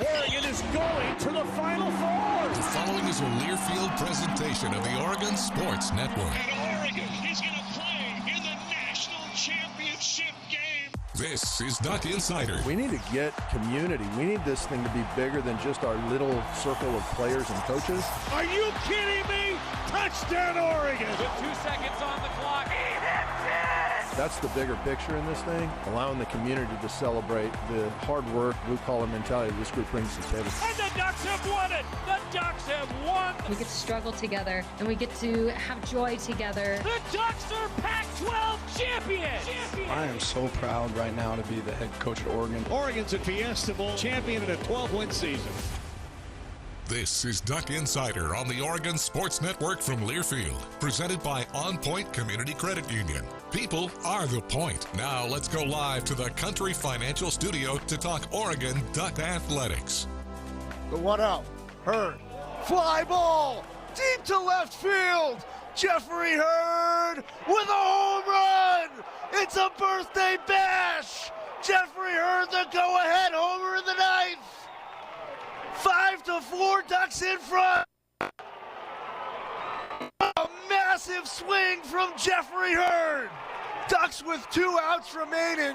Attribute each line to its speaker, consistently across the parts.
Speaker 1: Oregon is going to the Final Four.
Speaker 2: The following is a Learfield presentation of the Oregon Sports Network.
Speaker 3: And Oregon is going to play in the national championship game.
Speaker 2: This is Duck Insider.
Speaker 4: We need to get community. We need this thing to be bigger than just our little circle of players and coaches.
Speaker 1: Are you kidding me? Touchdown, Oregon.
Speaker 5: With 2 seconds on the clock. He hits it!
Speaker 4: That's the bigger picture in this thing, allowing the community to celebrate the hard work, blue-collar mentality this group brings to the table.
Speaker 1: And the Ducks have won it. The Ducks have won.
Speaker 6: We get to struggle together, and we get to have joy together.
Speaker 1: The Ducks are Pac-12 champions.
Speaker 7: I am so proud right now to be the head coach at Oregon.
Speaker 1: Oregon's a Fiesta Bowl champion in a 12-win season.
Speaker 2: This is Duck Insider on the Oregon Sports Network from Learfield, presented by OnPoint Community Credit Union. People are the point. Now let's go live to the Country Financial Studio to talk Oregon Duck Athletics.
Speaker 8: The 1-0. Hurd. Fly ball. Deep to left field. Jeffrey Hurd with a home run. It's a birthday bash. Jeffrey Hurd, the go-ahead homer in the ninth. 5-4, Ducks in front. A massive swing from Jeffrey Hurd. Ducks with 2 outs remaining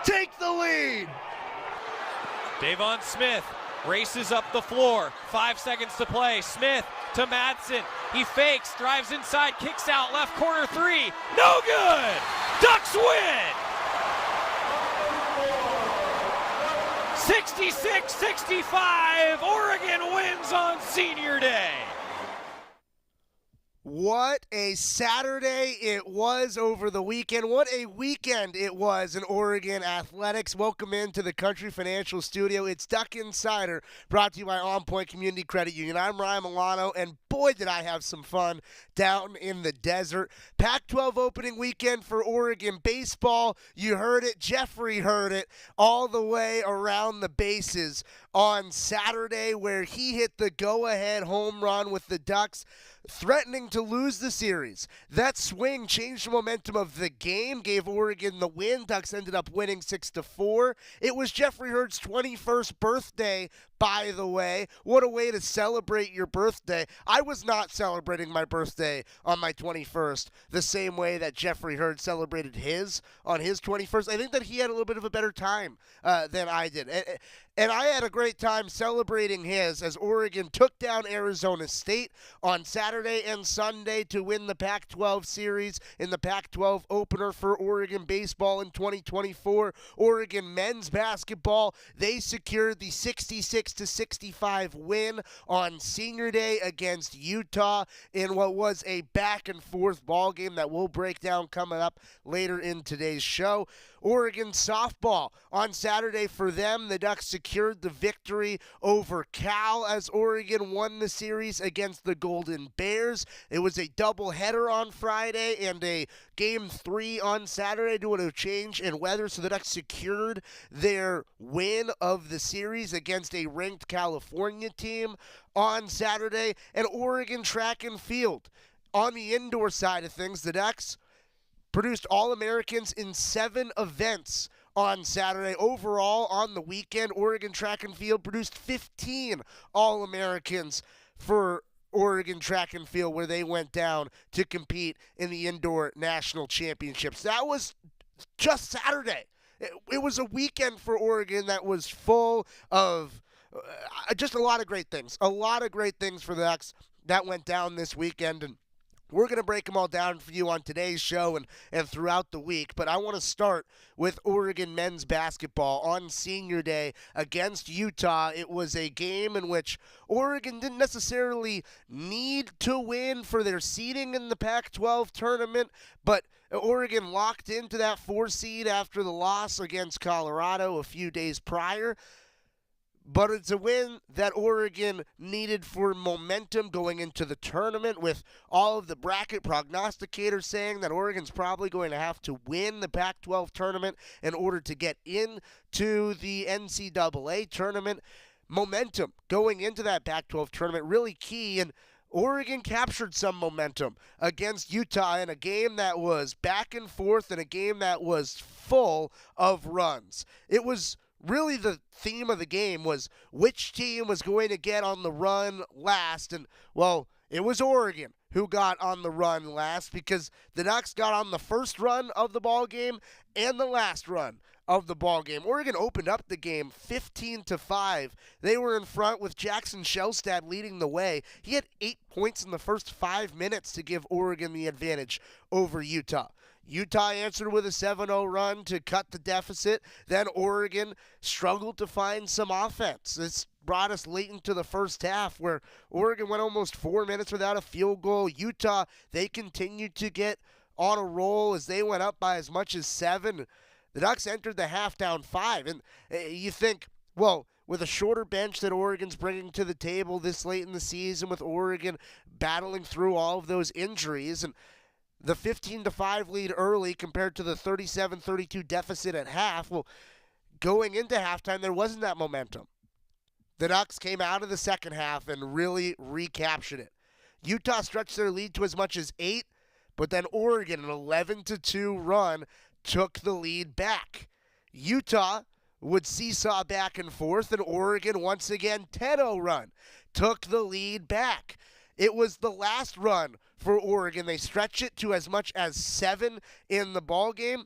Speaker 8: take the lead.
Speaker 5: Davon Smith races up the floor. 5 seconds to play. Smith to Madsen. He fakes, drives inside, kicks out left corner 3. No good! Ducks win! 66-65, Oregon wins on Senior Day.
Speaker 8: What a Saturday it was over the weekend. What a weekend it was in Oregon athletics. Welcome into the Country Financial Studio. It's Duck Insider, brought to you by OnPoint Community Credit Union. I'm Ryan Milano, and boy, did I have some fun down in the desert. Pac-12 opening weekend for Oregon baseball. You heard it. Jeffrey heard it all the way around the bases on Saturday, where he hit the go-ahead home run with the Ducks, threatening to lose the series. That swing changed the momentum of the game, gave Oregon the win. Ducks ended up winning 6-4. It was Jeffrey Hurd's 21st birthday, by the way. What a way to celebrate your birthday. I was not celebrating my birthday on my 21st the same way that Jeffrey Hurd celebrated his on his 21st. I think that he had a little bit of a better time than I did. And I had a great time celebrating his as Oregon took down Arizona State on Saturday and Sunday to win the Pac-12 series in the Pac-12 opener for Oregon baseball in 2024. Oregon men's basketball, they secured the 66-65 win on Senior Day against Utah in what was a back-and-forth ball game that we'll break down coming up later in today's show. Oregon softball on Saturday for them. The Ducks secured the victory over Cal as Oregon won the series against the Golden Bears. It was a doubleheader on Friday and a Game 3 on Saturday due to a change in weather, so the Ducks secured their win of the series against a ranked California team on Saturday. And Oregon track and field. On the indoor side of things, the Ducks produced All-Americans in 7 events on Saturday. Overall, on the weekend, Oregon track and field produced 15 All-Americans for Oregon track and field, where they went down to compete in the indoor national championships. That was just Saturday. It was a weekend for Oregon that was full of just a lot of great things. A lot of great things for the Ducks that went down this weekend, and we're going to break them all down for you on today's show and throughout the week. But I want to start with Oregon men's basketball on Senior Day against Utah. It was a game in which Oregon didn't necessarily need to win for their seeding in the Pac-12 tournament, but Oregon locked into that 4 seed after the loss against Colorado a few days prior. But it's a win that Oregon needed for momentum going into the tournament, with all of the bracket prognosticators saying that Oregon's probably going to have to win the Pac-12 tournament in order to get into the NCAA tournament. Momentum going into that Pac-12 tournament really key, and Oregon captured some momentum against Utah in a game that was back and forth and a game that was full of runs. It was really the theme of the game was which team was going to get on the run last. And, well, it was Oregon who got on the run last because the Ducks got on the first run of the ball game and the last run of the ball game. Oregon opened up the game 15-5. They were in front with Jackson Shellstad leading the way. He had 8 points in the first 5 minutes to give Oregon the advantage over Utah. Utah answered with a 7-0 run to cut the deficit. Then Oregon struggled to find some offense. This brought us late into the first half where Oregon went almost 4 minutes without a field goal. Utah, they continued to get on a roll as they went up by as much as 7. The Ducks entered the half down 5. And you think, well, with a shorter bench that Oregon's bringing to the table this late in the season, with Oregon battling through all of those injuries, and the 15-5 lead early compared to the 37-32 deficit at half, well, going into halftime, there wasn't that momentum. The Ducks came out of the second half and really recaptured it. Utah stretched their lead to as much as 8, but then Oregon, an 11-2 run, took the lead back. Utah would seesaw back and forth, and Oregon, once again, 10-0 run, took the lead back. It was the last run for Oregon. They stretched it to as much as 7 in the ballgame.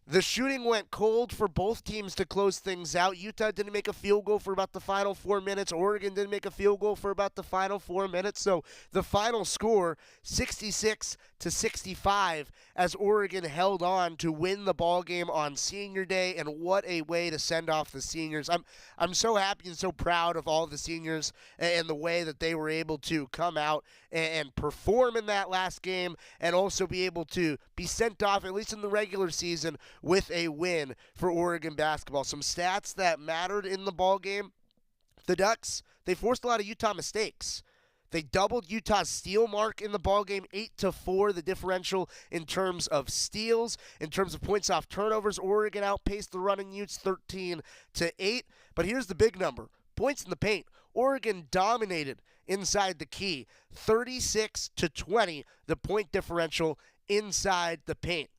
Speaker 8: The shooting went cold for both teams to close things out. Utah didn't make a field goal for about the final 4 minutes. Oregon didn't make a field goal for about the final 4 minutes. So the final score, 66-65, as Oregon held on to win the ball game on Senior Day. And what a way to send off the seniors. I'm so happy and so proud of all the seniors and the way that they were able to come out and perform in that last game, and also be able to be sent off, at least in the regular season, with a win for Oregon basketball. Some stats that mattered in the ball game. The Ducks, they forced a lot of Utah mistakes. They doubled Utah's steal mark in the ballgame, 8-4, the differential in terms of steals. In terms of points off turnovers, Oregon outpaced the running Utes 13-8. But here's the big number. Points in the paint. Oregon dominated inside the key, 36-20, the point differential inside the paint.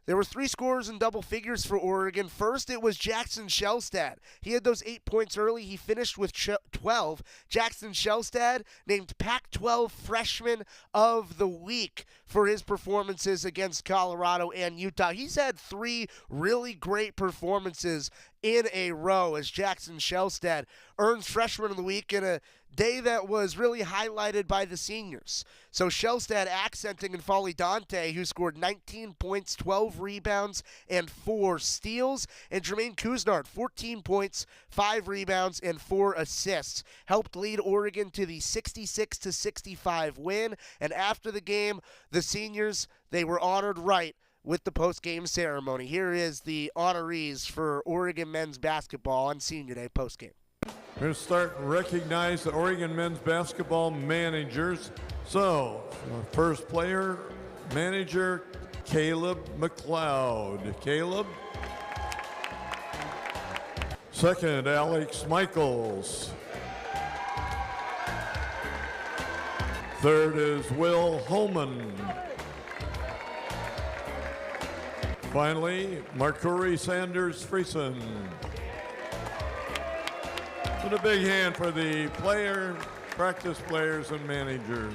Speaker 8: There were 3 scorers in double figures for Oregon. First, it was Jackson Shellstad. He had those 8 points early. He finished with 12. Jackson Shellstad named Pac-12 Freshman of the Week for his performances against Colorado and Utah. He's had 3 really great performances in a row as Jackson Shellstad earns Freshman of the Week in a day that was really highlighted by the seniors. So Shellstad accenting N'Faly Dante, who scored 19 points, 12 rebounds, and 4 steals. And Jermaine Couisnard, 14 points, 5 rebounds, and 4 assists. Helped lead Oregon to the 66-65 win. And after the game, the seniors, they were honored right with the post-game ceremony. Here is the honorees for Oregon men's basketball on Senior Day post-game.
Speaker 9: We're going to start and recognize the Oregon men's basketball managers. So, our first player, manager, Caleb McLeod. Caleb. Second, Alex Michaels. Third is Will Holman. Finally, Marcuri Sanders Friesen. And a big hand for the practice players and managers.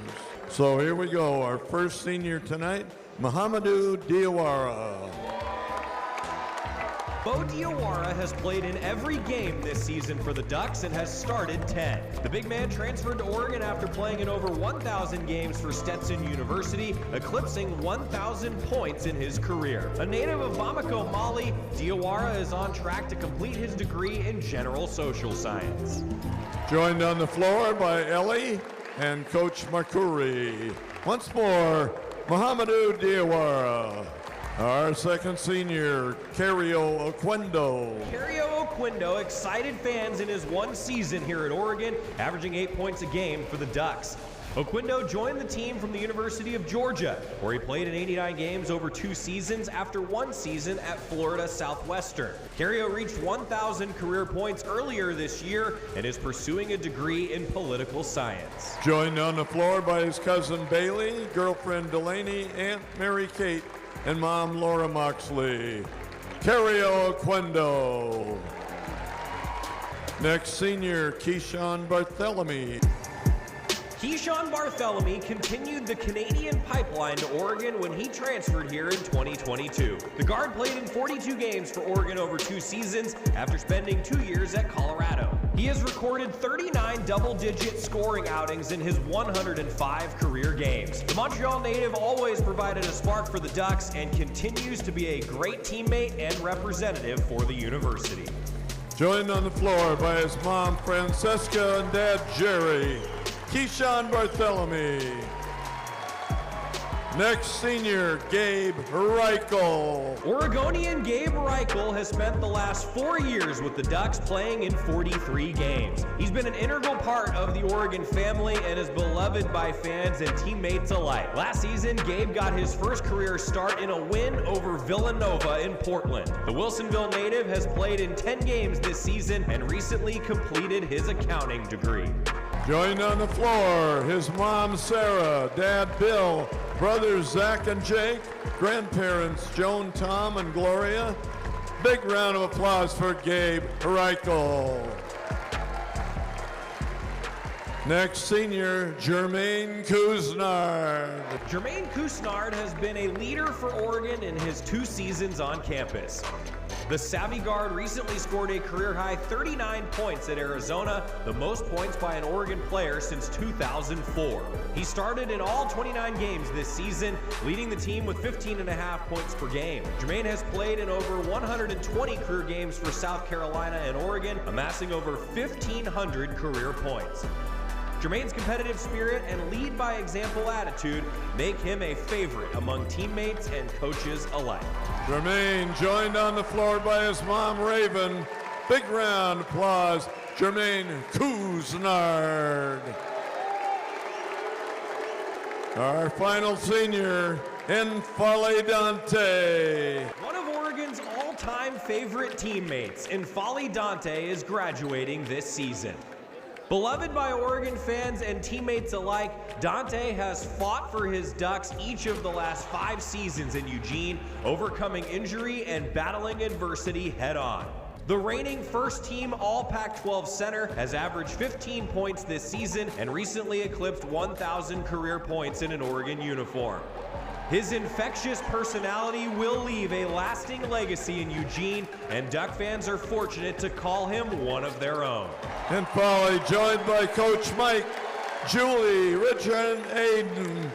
Speaker 9: So here we go, our first senior tonight, Muhammadu Diawara.
Speaker 10: Bo Diawara has played in every game this season for the Ducks and has started 10. The big man transferred to Oregon after playing in over 1,000 games for Stetson University, eclipsing 1,000 points in his career. A native of Bamako, Mali, Diawara is on track to complete his degree in general social science.
Speaker 9: Joined on the floor by Ellie and Coach Marcuri. Once more, Muhammadu Diawara. Our second senior, Cario Oquendo.
Speaker 10: Cario Oquendo excited fans in his one season here at Oregon, averaging 8 points a game for the Ducks. Oquendo joined the team from the University of Georgia, where he played in 89 games over 2 seasons after 1 season at Florida Southwestern. Cario reached 1,000 career points earlier this year and is pursuing a degree in political science.
Speaker 9: Joined on the floor by his cousin Bailey, girlfriend Delaney, Aunt Mary Kate, and Mom Laura Moxley. Cario Oquendo. Next senior, Keyshawn Barthélemy.
Speaker 10: Keyshawn Barthélemy continued the Canadian pipeline to Oregon when he transferred here in 2022. The guard played in 42 games for Oregon over 2 seasons after spending 2 years at Colorado. He has recorded 39 double-digit scoring outings in his 105 career games. The Montreal native always provided a spark for the Ducks and continues to be a great teammate and representative for the university.
Speaker 9: Joined on the floor by his mom, Francesca, and dad, Jerry, Keyshawn Barthélemy. Next senior, Gabe Reichel.
Speaker 10: Oregonian Gabe Reichel has spent the last 4 years with the Ducks playing in 43 games. He's been an integral part of the Oregon family and is beloved by fans and teammates alike. Last season, Gabe got his first career start in a win over Villanova in Portland. The Wilsonville native has played in 10 games this season and recently completed his accounting degree.
Speaker 9: Joined on the floor, his mom, Sarah, dad, Bill, brothers, Zach and Jake, grandparents, Joan, Tom, and Gloria. Big round of applause for Gabe Reichel. Next senior, Jermaine Couisnard.
Speaker 10: Jermaine Couisnard has been a leader for Oregon in his 2 seasons on campus. The savvy guard recently scored a career-high 39 points at Arizona, the most points by an Oregon player since 2004. He started in all 29 games this season, leading the team with 15.5 points per game. Jermaine has played in over 120 career games for South Carolina and Oregon, amassing over 1,500 career points. Jermaine's competitive spirit and lead-by-example attitude make him a favorite among teammates and coaches alike.
Speaker 9: Jermaine joined on the floor by his mom, Raven. Big round of applause, Jermaine Couisnard. Our final senior, N'Faly Dante.
Speaker 10: One of Oregon's all-time favorite teammates, N'Faly Dante, is graduating this season. Beloved by Oregon fans and teammates alike, Dante has fought for his Ducks each of the last 5 seasons in Eugene, overcoming injury and battling adversity head-on. The reigning first-team All-Pac-12 center has averaged 15 points this season and recently eclipsed 1,000 career points in an Oregon uniform. His infectious personality will leave a lasting legacy in Eugene, and Duck fans are fortunate to call him one of their own.
Speaker 9: N'Faly joined by Coach Mike, Julie, Richard, and Aiden.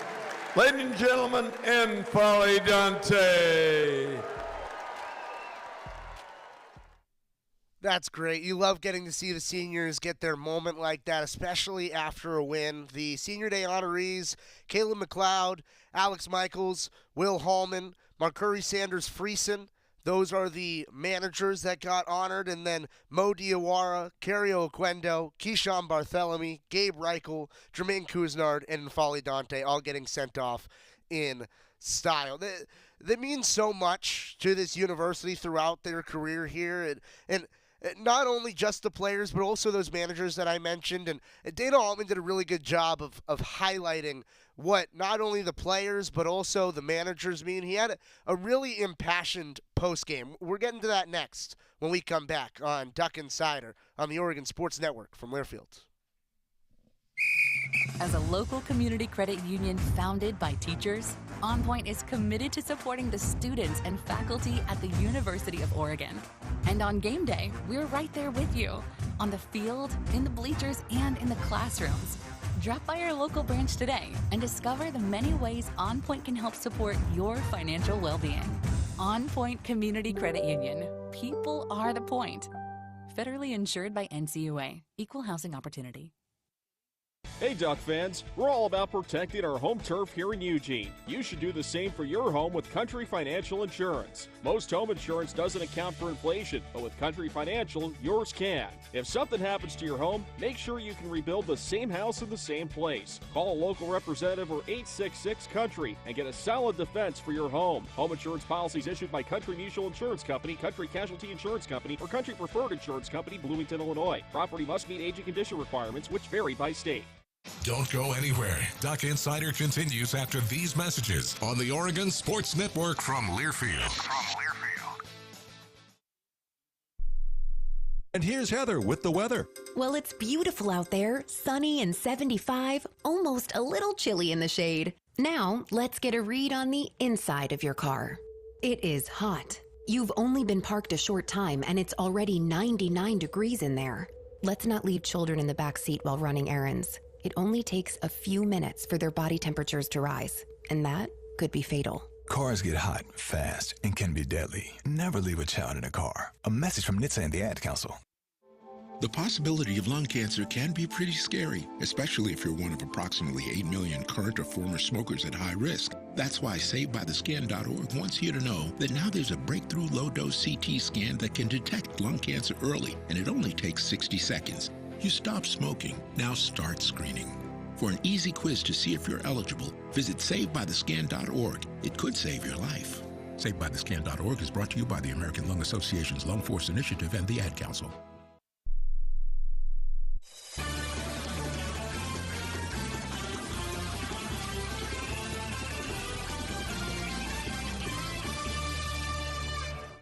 Speaker 9: Ladies and gentlemen, N'Faly Dante.
Speaker 8: That's great. You love getting to see the seniors get their moment like that, especially after a win. The Senior Day honorees, Caleb McLeod, Alex Michaels, Will Hallman, Marcurry Sanders Friesen. Those are the managers that got honored. And then Mo Diawara, Cario Oquendo, Keyshawn Barthélemy, Gabe Reichel, Jermaine Couisnard, and N'Faly Dante all getting sent off in style. They mean so much to this university throughout their career here. And not only just the players, but also those managers that I mentioned. And Dana Altman did a really good job of highlighting what not only the players, but also the managers mean. He had a really impassioned postgame. We're getting to that next when we come back on Duck Insider on the Oregon Sports Network from Learfield.
Speaker 11: As a local community credit union founded by teachers, OnPoint is committed to supporting the students and faculty at the University of Oregon. And on game day, we're right there with you, on the field, in the bleachers, and in the classrooms. Drop by our local branch today and discover the many ways OnPoint can help support your financial well-being. OnPoint Community Credit Union. People are the point. Federally insured by NCUA. Equal housing opportunity.
Speaker 12: Hey Duck fans, we're all about protecting our home turf here in Eugene. You should do the same for your home with Country Financial Insurance. Most home insurance doesn't account for inflation, but with Country Financial, yours can. If something happens to your home, make sure you can rebuild the same house in the same place. Call a local representative or 866-COUNTRY and get a solid defense for your home. Home insurance policies issued by Country Mutual Insurance Company, Country Casualty Insurance Company, or Country Preferred Insurance Company, Bloomington, Illinois. Property must meet age and condition requirements, which vary by state.
Speaker 2: Don't go anywhere. Duck Insider continues after these messages on the Oregon Sports Network from Learfield.
Speaker 13: And here's Heather with the weather.
Speaker 14: Well, it's beautiful out there, sunny and 75, almost a little chilly in the shade. Now, let's get a read on the inside of your car. It is hot. You've only been parked a short time and it's already 99 degrees in there. Let's not leave children in the back seat while running errands. It only takes a few minutes for their body temperatures to rise, and that could be fatal.
Speaker 15: Cars get hot fast and can be deadly. Never leave a child in a car. A message from NHTSA and the Ad Council.
Speaker 16: The possibility of lung cancer can be pretty scary, especially if you're one of approximately 8 million current or former smokers at high risk. That's why SaveByTheScan.org wants you to know that now there's a breakthrough low-dose CT scan that can detect lung cancer early, and it only takes 60 seconds. You stop smoking, now start screening. For an easy quiz to see if you're eligible, visit SaveByTheScan.org. It could save your life. SaveByTheScan.org is brought to you by the American Lung Association's Lung Force Initiative and the Ad Council.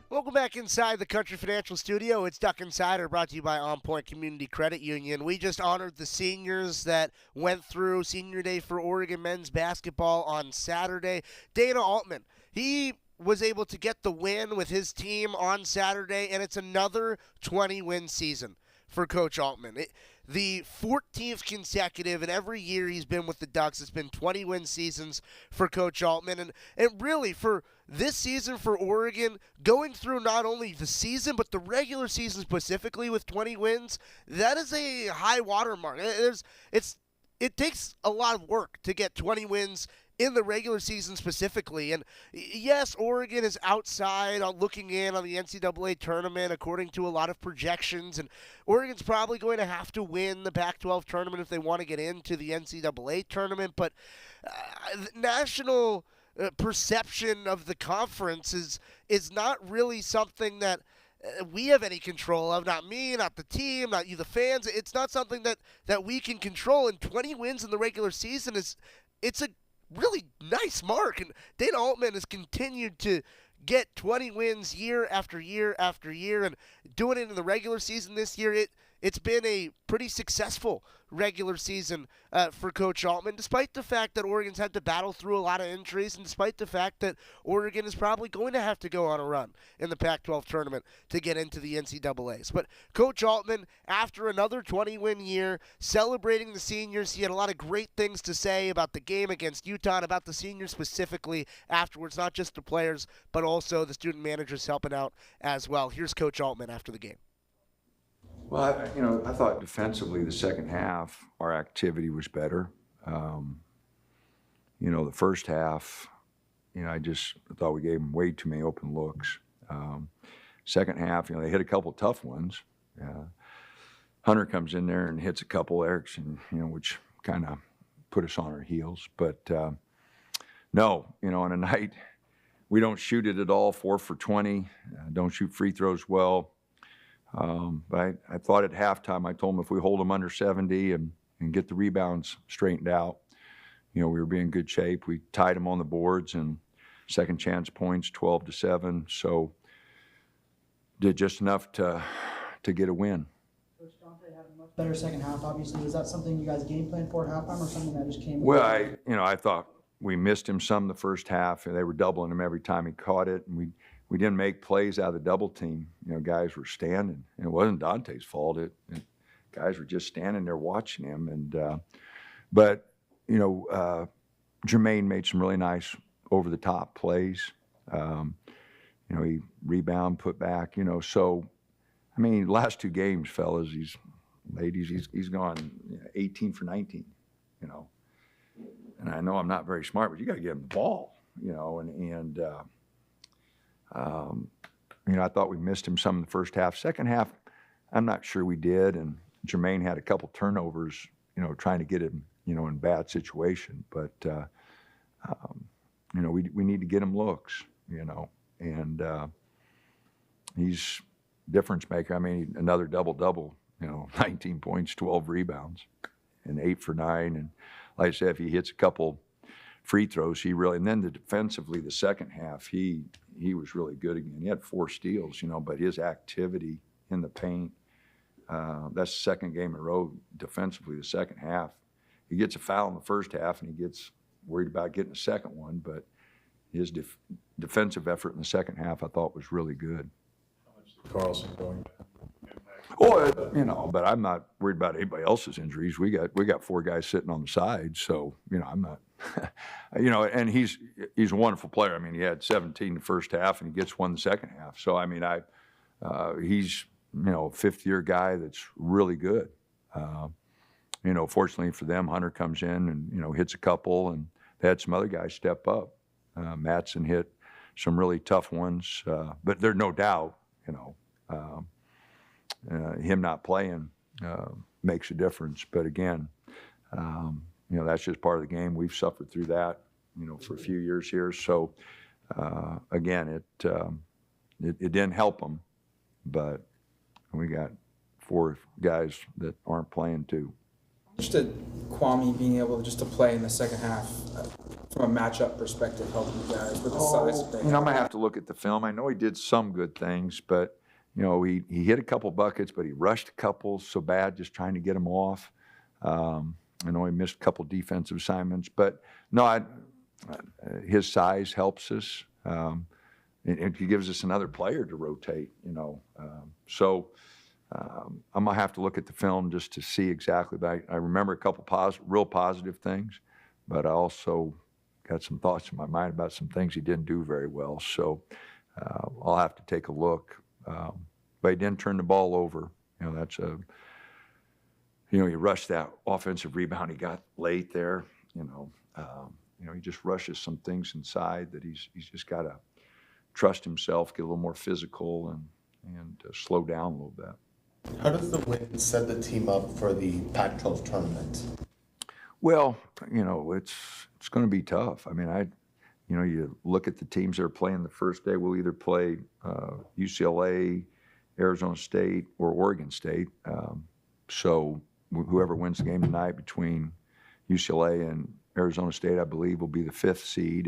Speaker 8: Welcome back inside the Country Financial Studio. It's Duck Insider, brought to you by OnPoint Community Credit Union. We just honored the seniors that went through Senior Day for Oregon men's basketball on Saturday. Dana Altman, he was able to get the win with his team on Saturday, and it's another 20-win season for Coach Altman. The 14th consecutive, and every year he's been with the Ducks, it's been 20-win seasons for Coach Altman. And really, for this season for Oregon, going through not only the season, but the regular season specifically with 20 wins, that is a high watermark. It takes a lot of work to get 20 wins in the regular season specifically. And yes, Oregon is outside on looking in on the NCAA tournament according to a lot of projections, and Oregon's probably going to have to win the Pac-12 tournament if they want to get into the NCAA tournament. But national perception of the conference is not really something that we have any control of. Not me, not the team, not you, the fans. It's not something that we can control. And 20 wins in the regular season it's a really nice mark, and Dana Altman has continued to get 20 wins year after year after year, and doing it in the regular season this year, it's been a pretty successful regular season for Coach Altman, despite the fact that Oregon's had to battle through a lot of injuries, and despite the fact that Oregon is probably going to have to go on a run in the Pac-12 tournament to get into the NCAAs. But Coach Altman, after another 20-win year, celebrating the seniors, he had a lot of great things to say about the game against Utah and about the seniors specifically afterwards, not just the players, but also the student managers helping out as well. Here's Coach Altman after the game.
Speaker 17: Well, I thought defensively the second half our activity was better. The first half, I just thought we gave them way too many open looks. Second half, they hit a couple of tough ones. Hunter comes in there and hits a couple, Erickson, which kind of put us on our heels. But no, on a night we don't shoot it at all, 4 for 20, don't shoot free throws well. But I thought at halftime, I told them if we hold them under 70 and get the rebounds straightened out, we were being in good shape. We tied them on the boards and second chance points, 12-7. So did just enough to get a win.
Speaker 18: Coach Dante had a much better second half, obviously. Was that something you guys game planned for at halftime or something that just came?
Speaker 17: Well, I thought we missed him some the first half, and they were doubling him every time he caught it, and we didn't make plays out of the double team. Guys were standing. And it wasn't Dante's fault. Guys were just standing there watching him. And but Jermaine made some really nice over-the-top plays. He rebound, put back. So last two games, fellas, he's gone 18 for 19. And I know I'm not very smart, but you got to give him the ball. I thought we missed him some in the first half. Second half, I'm not sure we did. And Jermaine had a couple turnovers, trying to get him, in bad situation. But, we need to get him looks, and he's difference maker. Another double-double, 19 points, 12 rebounds, and 8 for 9. And like I said, if he hits a couple free throws, and then defensively, the second half, he was really good again. He had 4 steals, but his activity in the paint, That's the second game in a row defensively, the second half. He gets a foul in the first half, and he gets worried about getting a second one, but his defensive effort in the second half I thought was really good.
Speaker 13: How much is Carlson going back?
Speaker 17: Oh, but I'm not worried about anybody else's injuries. We got 4 guys sitting on the side, so I'm not. And he's a wonderful player. I mean, he had 17 the first half, and he gets 1 the second half. So I mean, he's a fifth-year guy that's really good. Fortunately for them, Hunter comes in and hits a couple, and they had some other guys step up. Matson hit some really tough ones, but there's no doubt, him not playing makes a difference. But again, that's just part of the game. We've suffered through that, for a few years here. So again, it didn't help them, but we got 4 guys that aren't playing too.
Speaker 19: Just Kwame being able just to play in the second half from a matchup perspective, helping you guys with the size of things.
Speaker 17: I'm gonna have to look at the film. I know he did some good things, but he hit a couple buckets, but he rushed a couple so bad just trying to get them off. I know he missed a couple defensive assignments, but no, his size helps us. And he gives us another player to rotate, So I'm going to have to look at the film just to see exactly. But I remember a couple real positive things, but I also got some thoughts in my mind about some things he didn't do very well. So I'll have to take a look. But he didn't turn the ball over. That's he rushed that offensive rebound he got late there. He just rushes some things inside that he's just got to trust himself, get a little more physical, and slow down a little bit.
Speaker 20: How does the win set the team up for the Pac-12 tournament?
Speaker 17: Well, it's going to be tough. I mean, you look at the teams that are playing the first day. We'll either play UCLA, Arizona State, or Oregon State. So whoever wins the game tonight between UCLA and Arizona State, I believe, will be the 5th seed,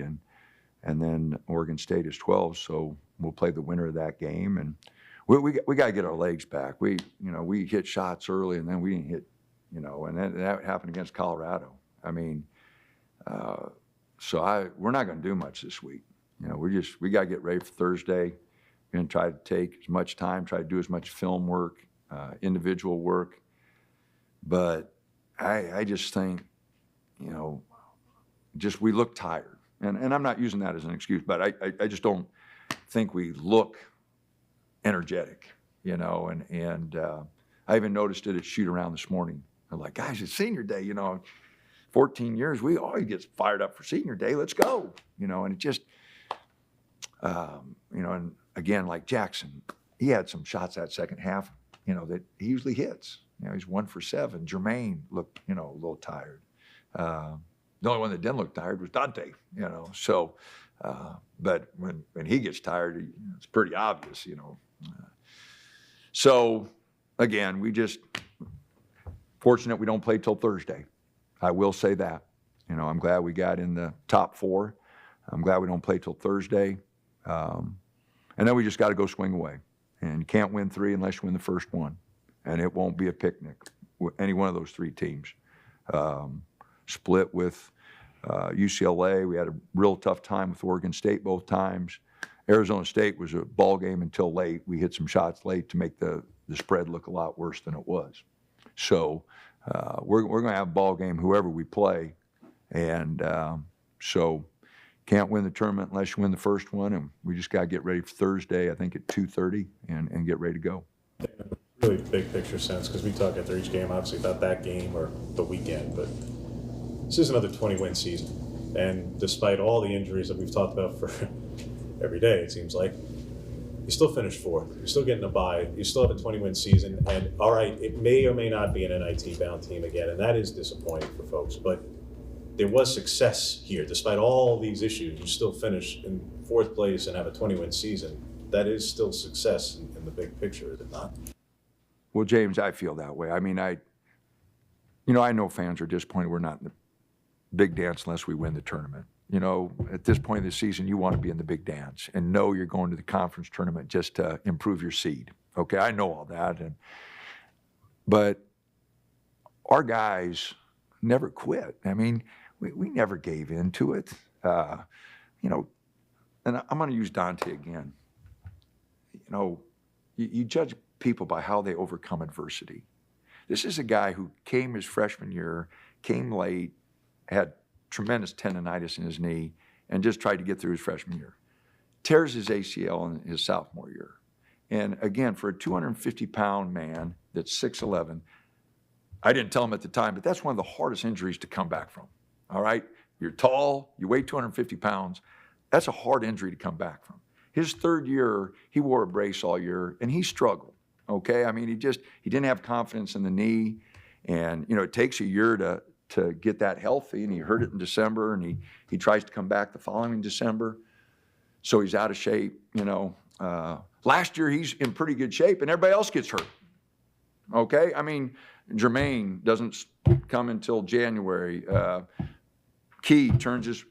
Speaker 17: and then Oregon State is 12. So we'll play the winner of that game, and we got to get our legs back. We hit shots early, and then we didn't hit, and that happened against Colorado. I mean, we're not going to do much this week. We got to get ready for Thursday. We're going to try to take as much time, try to do as much film work, individual work. But I just think, we look tired. And I'm not using that as an excuse, but I just don't think we look energetic, and I even noticed it at shoot around this morning. I'm like, guys, it's senior day, 14 years, we always get fired up for senior day, let's go, and it just, and again, like Jackson, he had some shots that second half, that he usually hits. He's 1 for 7. Jermaine looked, a little tired. The only one that didn't look tired was Dante, so, but when he gets tired, it's pretty obvious, So, again, we just fortunate we don't play till Thursday. I will say that. I'm glad we got in the top 4. I'm glad we don't play till Thursday. And then we just got to go swing away. And you can't win 3 unless you win the first one. And it won't be a picnic with any one of those 3 teams. Split with UCLA. We had a real tough time with Oregon State both times. Arizona State was a ball game until late. We hit some shots late to make the spread look a lot worse than it was. So we're going to have a ball game whoever we play. And so can't win the tournament unless you win the first one. And we just got to get ready for Thursday, I think at 2:30, and get ready to go.
Speaker 13: Really big picture sense, because we talk after each game, obviously, about that game or the weekend, but this is another 20-win season. And despite all the injuries that we've talked about for every day, it seems like, you still finished 4th. You're still getting a bye. You still have a 20-win season. And, all right, it may or may not be an NIT-bound team again, and that is disappointing for folks. But there was success here. Despite all these issues, you still finish in 4th place and have a 20-win season. That is still success in the big picture, is it not?
Speaker 17: Well, James, I feel that way. I mean, I know fans are disappointed we're not in the big dance unless we win the tournament. At this point of the season, you want to be in the big dance and know you're going to the conference tournament just to improve your seed. Okay, I know all that. But our guys never quit. I mean, we never gave in to it. You know, and I'm going to use Dante again. You know, you judge people by how they overcome adversity. This is a guy who came his freshman year, came late, had tremendous tendonitis in his knee, and just tried to get through his freshman year. Tears his ACL in his sophomore year. And again, for a 250-pound man that's 6'11", I didn't tell him at the time, but that's one of the hardest injuries to come back from, all right? You're tall, you weigh 250 pounds. That's a hard injury to come back from. His third year, he wore a brace all year, and he struggled, okay? I mean, he didn't have confidence in the knee, and, you know, it takes a year to get that healthy, and he hurt it in December, and he tries to come back the following December, so he's out of shape, you know. Last year, he's in pretty good shape, and everybody else gets hurt, okay? I mean, Jermaine doesn't come until January. Key tears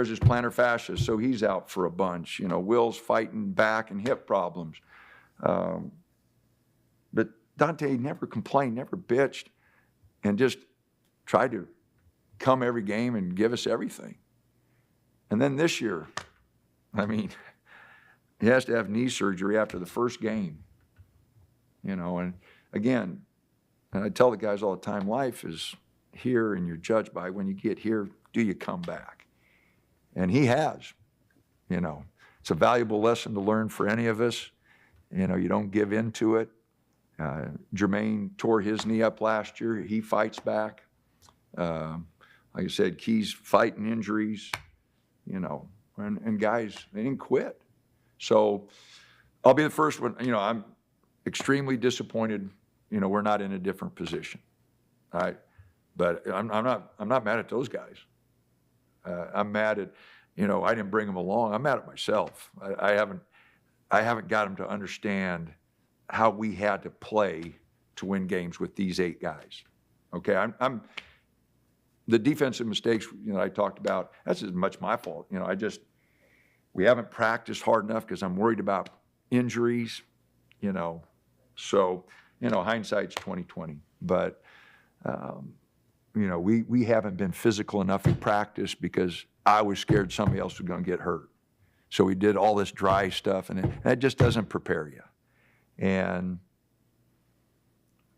Speaker 17: his plantar fascia, so he's out for a bunch. You know, Will's fighting back and hip problems. But Dante never complained, never bitched, and just tried to come every game and give us everything. And then this year, I mean, he has to have knee surgery after the first game. You know, and again, and I tell the guys all the time, life is here and you're judged by when you get here, do you come back? And he has, you know. It's a valuable lesson to learn for any of us. You know, you don't give in to it. Jermaine tore his knee up last year. He fights back. Like I said, Key's fighting injuries, you know, and guys, they didn't quit. So I'll be the first one, you know, I'm extremely disappointed, you know, we're not in a different position, all right? But I'm not mad at those guys. I'm mad at, you know, I didn't bring them along. I'm mad at myself. I haven't got them to understand how we had to play to win games with these 8 guys. Okay, I'm the defensive mistakes, you know, I talked about, that's as much my fault. You know, we haven't practiced hard enough because I'm worried about injuries, you know. So, you know, hindsight's 20/20. But, you know, we haven't been physical enough in practice because I was scared somebody else was going to get hurt. So we did all this dry stuff, and that just doesn't prepare you.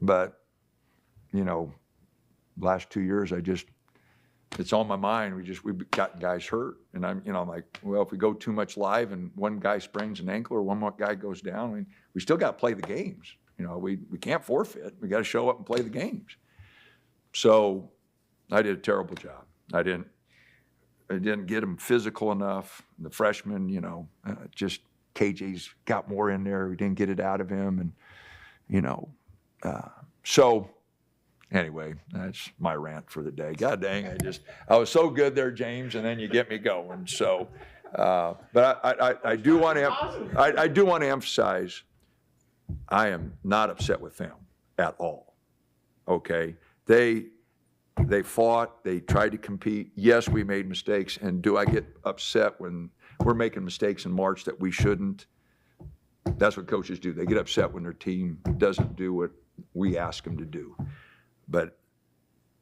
Speaker 17: But, you know, last 2 years, it's on my mind. We've gotten guys hurt, and I'm like, well, if we go too much live and one guy sprains an ankle or one more guy goes down, I mean, we still got to play the games. You know, we can't forfeit. We got to show up and play the games. So I did a terrible job. I didn't get him physical enough. The freshmen, you know, just KJ's got more in there. We didn't get it out of him, and you know, so. Anyway, that's my rant for the day. God dang, I was so good there, James, and then you get me going. So, but I do want to emphasize, I am not upset with them at all. Okay, they fought, they tried to compete. Yes, we made mistakes, and do I get upset when we're making mistakes in March that we shouldn't? That's what coaches do. They get upset when their team doesn't do what we ask them to do. But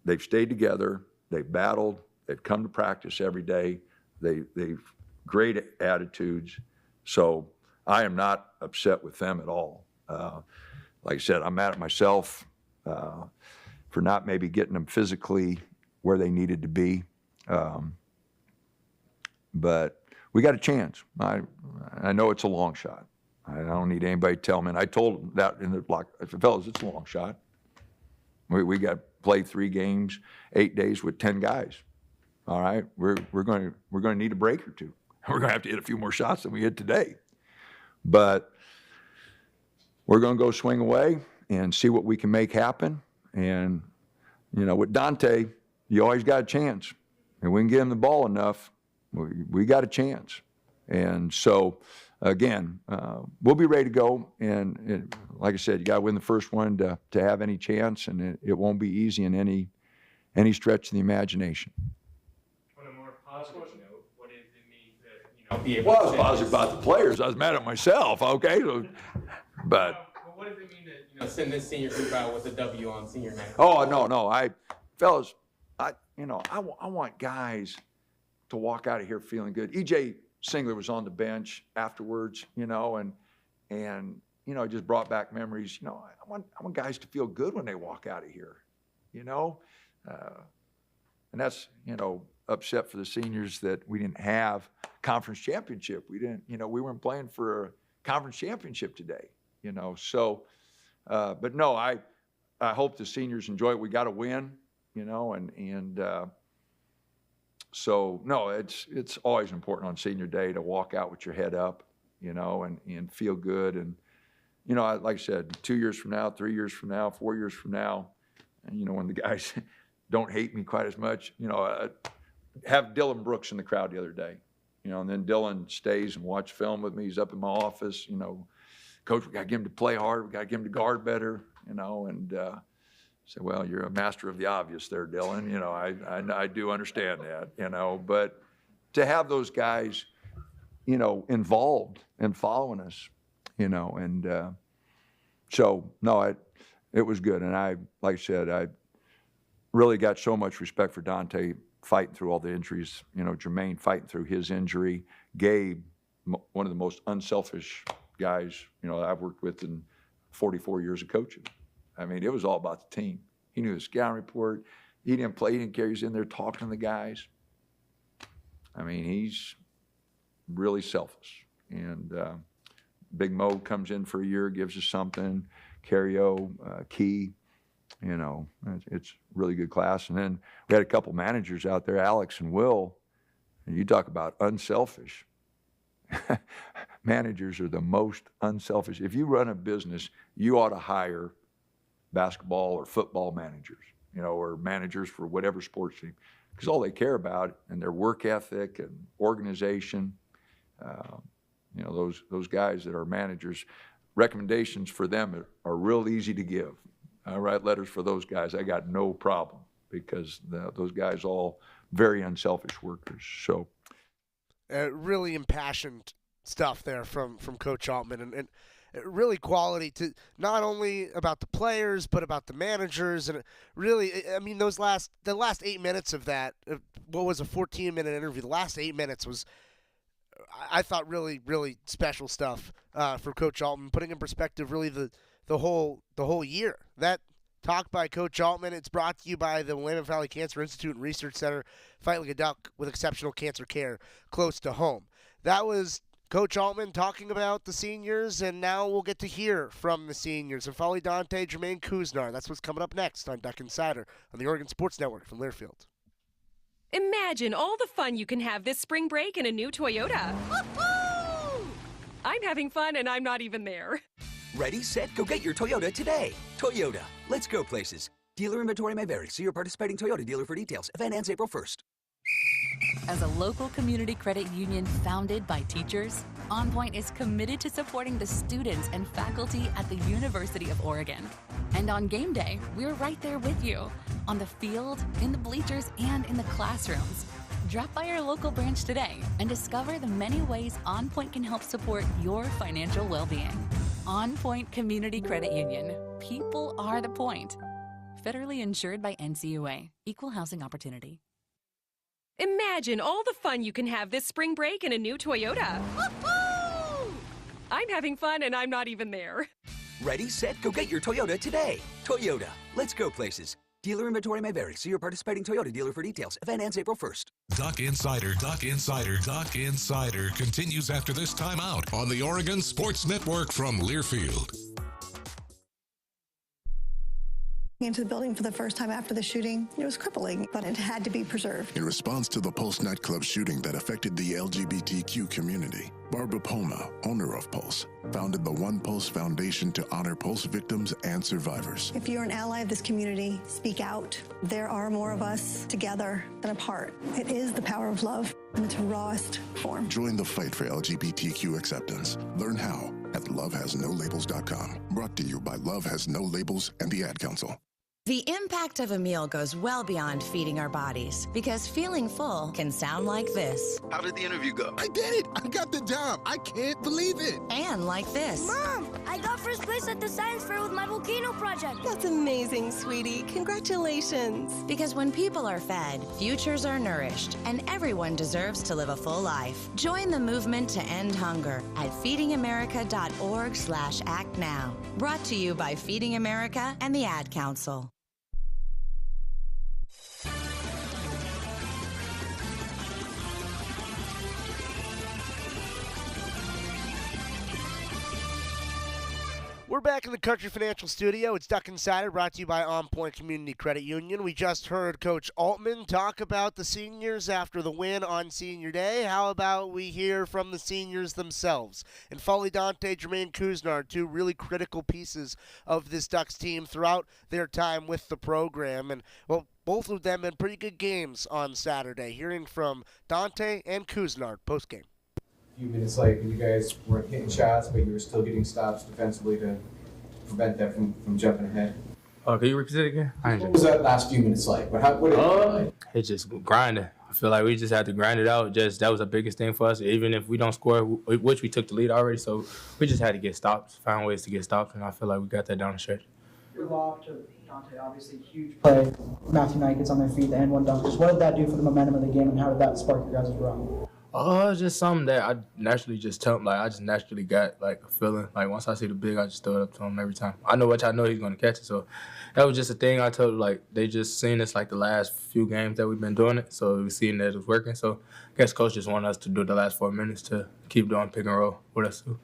Speaker 17: they've stayed together, they've battled, they've come to practice every day, they've great attitudes. So I am not upset with them at all. Like I said, I'm mad at myself for not maybe getting them physically where they needed to be. But we got a chance. I know it's a long shot. I don't need anybody to tell me. And I told them that in the block, I said, fellas, it's a long shot. We got to play 3 games, 8 days with 10 guys. All right, we're going to need a break or two. We're going to have to hit a few more shots than we hit today. But we're going to go swing away and see what we can make happen. And you know, with Dante, you always got a chance. And we can get him the ball enough, we got a chance. And so, again, we'll be ready to go. And like I said, you got to win the first one to have any chance, and it won't be easy in any stretch of the imagination.
Speaker 5: On a more positive note, what does it mean to, be able
Speaker 17: Well, I was positive about the players. I was mad at myself, okay? But
Speaker 5: what does it mean to,
Speaker 21: Send this senior group out with a W on senior night.
Speaker 17: Oh, no. Fellas, I want guys to walk out of here feeling good. EJ Singler was on the bench afterwards, and it just brought back memories. I want guys to feel good when they walk out of here, and that's, upset for the seniors that we didn't have conference championship. We weren't playing for a conference championship today, so, but no, I hope the seniors enjoy it. We got to win, so no, it's always important on senior day to walk out with your head up, and feel good. And, like I said, 2 years from now, 3 years from now, 4 years from now, and, when the guys don't hate me quite as much, have Dylan Brooks in the crowd the other day, and then Dylan stays and watch film with me. He's up in my office, Coach, we got to get him to play hard. We got to get him to guard better, and say, well, you're a master of the obvious there, Dylan. I do understand that, but to have those guys, involved and following us, and so, no, it was good. And like I said, I really got so much respect for Dante fighting through all the injuries, Jermaine fighting through his injury, Gabe, one of the most unselfish guys, I've worked with in 44 years of coaching. I mean, it was all about the team. He knew the scouting report. He didn't play. He didn't care. He was in there talking to the guys. I mean, he's really selfish. And Big Mo comes in for a year, gives us something. Cario, Key, it's really good class. And then we had a couple managers out there, Alex and Will, and you talk about unselfish. Managers are the most unselfish. If you run a business, you ought to hire basketball or football managers, or managers for whatever sports team, because all they care about and their work ethic and organization, those guys that are managers, recommendations for them are real easy to give. I write letters for those guys. I got no problem because those guys all very unselfish workers. So,
Speaker 8: really impassioned stuff there from Coach Altman, and really quality to not only about the players but about the managers. And really, I mean, the last 8 minutes of that, what was a 14-minute interview, the last 8 minutes was, I thought, really, really special stuff for Coach Altman, putting in perspective really the whole year. That talk by Coach Altman, it's brought to you by the Willamette Valley Cancer Institute and Research Center. Fight like a duck with exceptional cancer care close to home. That was Coach Altman talking about the seniors, and now we'll get to hear from the seniors. And Folly Dante, Jermaine Kuznar. That's what's coming up next on Duck Insider on the Oregon Sports Network from Learfield.
Speaker 22: Imagine all the fun you can have this spring break in a new Toyota. Woo-hoo! I'm having fun and I'm not even there.
Speaker 23: Ready, set, go get your Toyota today. Toyota, let's go places. Dealer inventory may vary. See your participating Toyota dealer for details. Event ends April 1st.
Speaker 11: As a local community credit union founded by teachers, OnPoint is committed to supporting the students and faculty at the University of Oregon. And on game day, we're right there with you, on the field, in the bleachers, and in the classrooms. Drop by our local branch today and discover the many ways OnPoint can help support your financial well-being. OnPoint Community Credit Union. People are the point. Federally insured by NCUA. Equal housing opportunity.
Speaker 22: Imagine all the fun you can have this spring break in a new Toyota. Woo-hoo! I'm having fun and I'm not even there.
Speaker 23: Ready, set, go get your Toyota today. Toyota, let's go places. Dealer inventory may vary. See your participating Toyota dealer for details. Event ends April 1st.
Speaker 2: Duck Insider continues after this timeout on the Oregon Sports Network from Learfield.
Speaker 24: Into the building for the first time after the shooting. It was crippling, but it had to be preserved.
Speaker 25: In response to the Pulse nightclub shooting that affected the LGBTQ community, Barbara Poma, owner of Pulse, founded the One Pulse Foundation to honor Pulse victims and survivors.
Speaker 24: If you're an ally of this community, speak out. There are more of us together than apart. It is the power of love in its rawest form.
Speaker 25: Join the fight for LGBTQ acceptance. Learn how at lovehasnolabels.com. Brought to you by Love Has No Labels and the Ad Council.
Speaker 1: The impact of a meal goes well beyond feeding our bodies, because feeling full can sound like this.
Speaker 3: How did the interview go? I did it! I got the job! I can't believe it!
Speaker 1: And like this.
Speaker 4: Mom, I got first place at the science fair with my volcano project.
Speaker 1: That's amazing, sweetie. Congratulations. Because when people are fed, futures are nourished, and everyone deserves to live a full life. Join the movement to end hunger at feedingamerica.org/act now. Brought to you by Feeding America and the Ad Council.
Speaker 8: We're back in the Country Financial Studio. It's Duck Insider, brought to you by OnPoint Community Credit Union. We just heard Coach Altman talk about the seniors after the win on Senior Day. How about we hear from the seniors themselves? And Foley Dante, Jermaine Couisnard, two really critical pieces of this Ducks team throughout their time with the program. And, well, both of them in pretty good games on Saturday. Hearing from Dante and Couisnard post-game.
Speaker 6: Few minutes late, and you guys weren't hitting shots, but you were still getting stops defensively to prevent that from jumping ahead.
Speaker 7: Can you repeat it again?
Speaker 6: What was that last few minutes like? What did it feel like?
Speaker 7: It's just grinding. I feel like we just had to grind it out. Just that was the biggest thing for us. Even if we don't score, which we took the lead already, so we just had to get stops, find ways to get stops, and I feel like we got that down the stretch.
Speaker 18: Your lob to Dante, obviously huge play. Matthew Knight gets on their feet, the and one dunk. Just what did that do for the momentum of the game, and how did that spark your guys' run?
Speaker 7: Just something that I naturally just tell him. Like, I just naturally got, like, a feeling. Like, once I see the big, I just throw it up to him every time. I know he's going to catch it. So that was just a thing I told him. Like, they just seen us, like, the last few games that we've been doing it. So we seen that it was working. So I guess Coach just wanted us to do the last 4 minutes to keep doing pick and roll with us, too.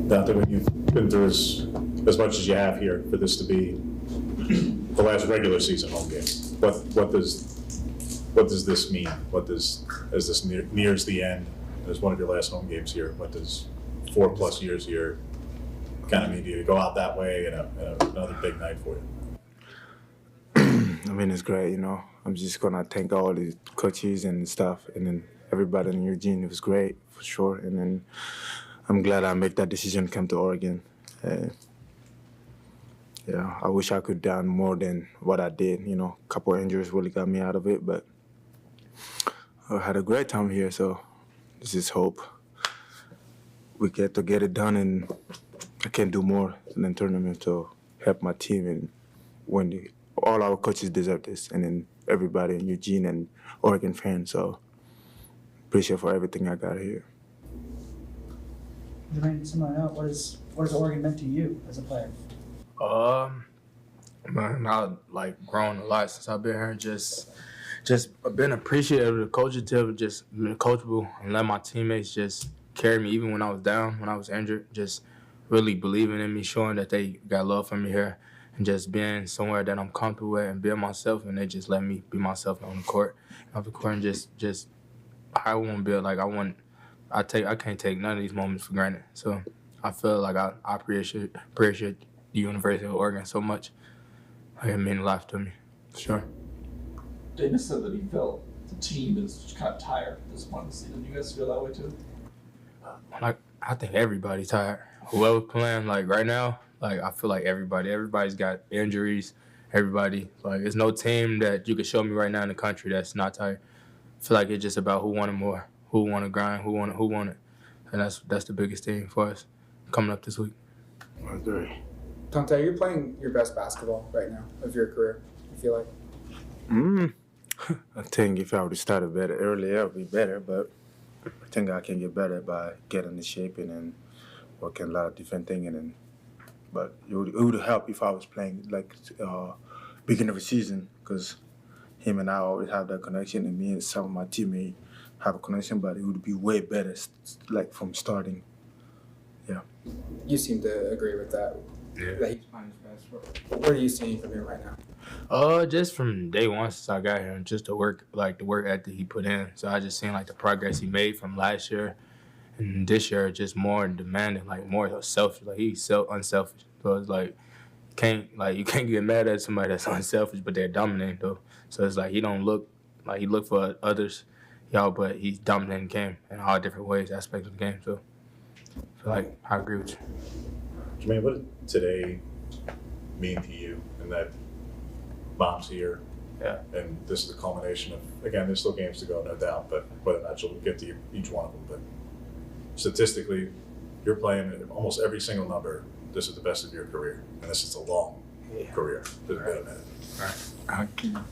Speaker 13: Dante, when you've been through as much as you have here, for this to be the last regular season home game, what does this mean? As this nears the end, as one of your last home games here, what does 4+ years here kind of mean to you to go out that way and another big night for you?
Speaker 26: I mean, it's great, you know. I'm just going to thank all the coaches and stuff, and then everybody in Eugene. It was great, for sure. And then I'm glad I made that decision to come to Oregon. I wish I could done more than what I did. You know, a couple of injuries really got me out of it, but I had a great time here, so this is hope. We get to get it done, and I can do more in the tournament to help my team and win. All our coaches deserve this, and then everybody in Eugene and Oregon fans, so appreciate for everything I got here.
Speaker 18: Jermaine, similar note, what has Oregon meant to you as a player?
Speaker 7: Man, I've like grown a lot since I've been here. Just been appreciative of the coachable, just been coachable, and let my teammates just carry me even when I was down, when I was injured. Just really believing in me, showing that they got love for me here, and just being somewhere that I'm comfortable with and being myself, and they just let me be myself on the court, and just I want to be like I can't take none of these moments for granted. So I feel like I appreciate the University of Oregon so much. Like, it means a lot to me, for sure.
Speaker 27: Davis said that he felt the team is kind of tired at this point in the season. Do you guys feel that way too?
Speaker 7: Like, I think everybody's tired. Whoever's playing, like, right now, like, I feel like everybody's got injuries. Everybody, like, there's no team that you could show me right now in the country that's not tired. I feel like it's just about who wanted more, who want to grind, who want it. And that's the biggest thing for us coming up this week.
Speaker 26: I agree.
Speaker 19: Dante, you're playing your best basketball right now of your career, I feel like.
Speaker 26: I think if I would have started better earlier, it would be better, but I think I can get better by getting in shape and then working a lot of different things. But it would help if I was playing like beginning of the season, because him and I always have that connection, and me and some of my teammates have a connection, but it would be way better like from starting. Yeah.
Speaker 19: You seem to agree with that.
Speaker 7: Yeah.
Speaker 19: That he's playing his best. What are you seeing from him right now?
Speaker 7: Just from day one since I got here, and just the work ethic he put in. So I just seen like the progress he made from last year, and this year just more demanding, like more selfish. Like he's unselfish. So it's like you can't get mad at somebody that's unselfish, but they're dominating though. So it's like he look for others, but he's dominating the game in all different ways, aspects of the game. So I feel like I agree with you.
Speaker 13: Jermaine, what did today mean to you? And that mom's here.
Speaker 7: Yeah.
Speaker 13: And this is the culmination of, again, there's still games to go, no doubt, but whether or not you'll get to each one of them. But statistically, you're playing at almost every single number. This is the best of your career. And this is a long career. There's been a minute.
Speaker 7: Right.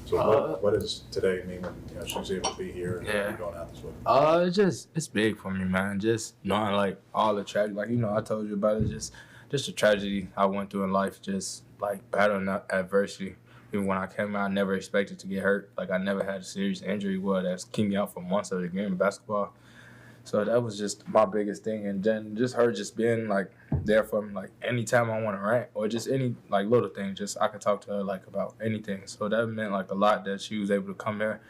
Speaker 13: So what does today mean when she was able to be here and
Speaker 7: Yeah.
Speaker 13: going out this way?
Speaker 7: It's big for me, man. Just knowing like all the tragedy, like I told you about it. Just the tragedy I went through in life. Just like battling adversity. Even when I came out, I never expected to get hurt. Like I never had a serious injury. That's kept me out for months of the game of basketball. So that was just my biggest thing. And then just her just being like there for me, like anytime I want to rant or just any like little thing, just I could talk to her like about anything. So that meant like a lot that she was able to come here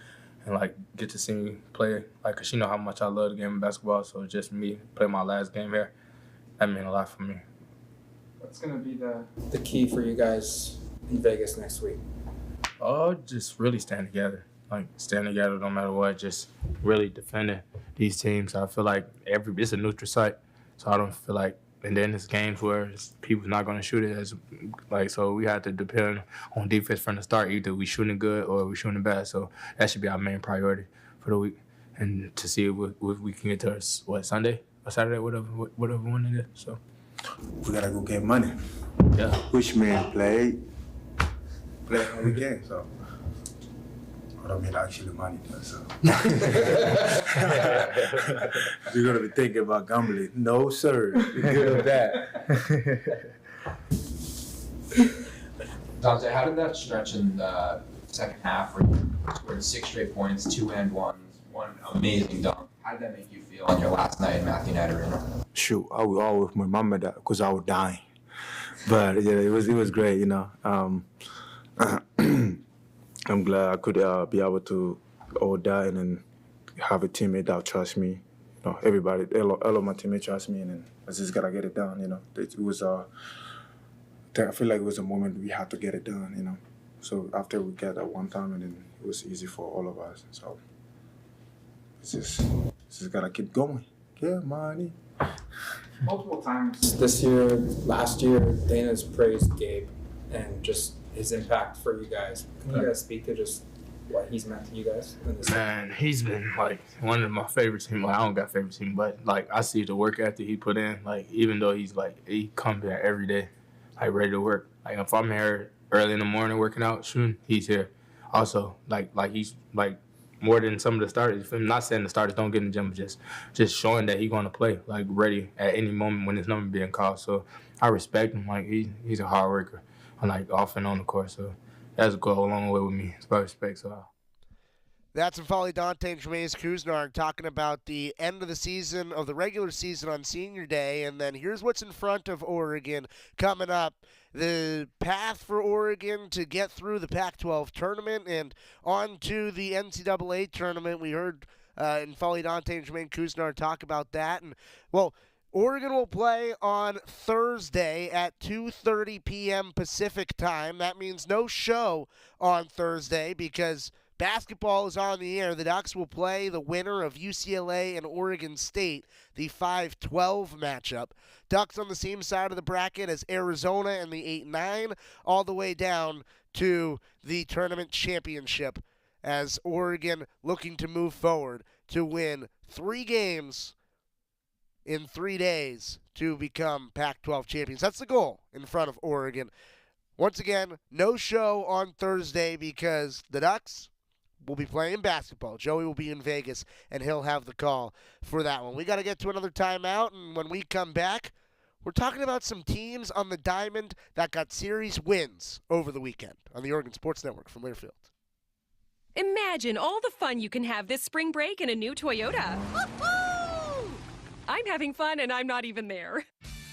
Speaker 7: and like get to see me play. Like, 'cause she know how much I love the game of basketball. So just me play my last game here, that meant a lot for me.
Speaker 19: What's going to be the key for you guys in Vegas next week?
Speaker 7: Just really stand together. Like, stand together no matter what, just really defending these teams. I feel like it's a neutral site, so I don't feel like, and then it's games where people's not going to shoot it as, like, so we have to depend on defense from the start. Either we shooting good or we shooting bad, so that should be our main priority for the week, and to see if we can get to Sunday or Saturday, whatever one it is, so.
Speaker 26: We gotta go get money.
Speaker 7: Yeah.
Speaker 26: Which man play all weekend, so. I don't mean actually money though, so. You're gonna be thinking about gambling. No, sir. You're good with that.
Speaker 9: Dante, how did that stretch in the second half where you scored 6 straight points, 2 and 1s, one amazing dunk? How did that make you feel on your last night in Matthew Knight Arena?
Speaker 26: Shoot, I would always remember that because I was dying. But yeah, it was great, I'm glad I could be able to all die and then have a teammate that trust me. Everybody, all of my teammates trust me, and then I just gotta get it done. It was I feel like it was a moment we had to get it done. So after we get that one time, and then it was easy for all of us. So it's just gotta keep going. Get money.
Speaker 19: Multiple times this year, last year, Dana's praised Gabe and just his impact for you guys. Can you guys speak to just what he's meant to you guys?
Speaker 7: Man, he's been like one of my favorite teams. Like, I don't got favorite team, but like I see the work ethic he put in. Like, even though he comes here every day, like ready to work. Like, if I'm here early in the morning working out, shooting, he's here. Also, like he's like more than some of the starters. I'm not saying the starters don't get in the gym, but just showing that he's gonna play, like ready at any moment when his number being called. So I respect him. Like, he's a hard worker, like off and on the court. So that's go a long way with me. It's about respect. So.
Speaker 8: That's N'Faly Dante and Jermaine Kuznar talking about the end of the season, of the regular season on Senior Day, and then here's what's in front of Oregon coming up. The path for Oregon to get through the Pac-12 tournament and on to the NCAA tournament. We heard N'Faly Dante and Jermaine Kuznar talk about that. And, well, Oregon will play on Thursday at 2:30 p.m. Pacific time. That means no show on Thursday because basketball is on the air. The Ducks will play the winner of UCLA and Oregon State, the 5-12 matchup. Ducks on the same side of the bracket as Arizona and the 8-9, all the way down to the tournament championship as Oregon looking to move forward to win 3 games in 3 days to become Pac-12 champions. That's the goal in front of Oregon. Once again, no show on Thursday because the Ducks will be playing basketball. Joey will be in Vegas, and he'll have the call for that one. We got to get to another timeout, and when we come back, we're talking about some teams on the diamond that got series wins over the weekend on the Oregon Sports Network from Learfield.
Speaker 22: Imagine all the fun you can have this spring break in a new Toyota. I'm having fun, and I'm not even there.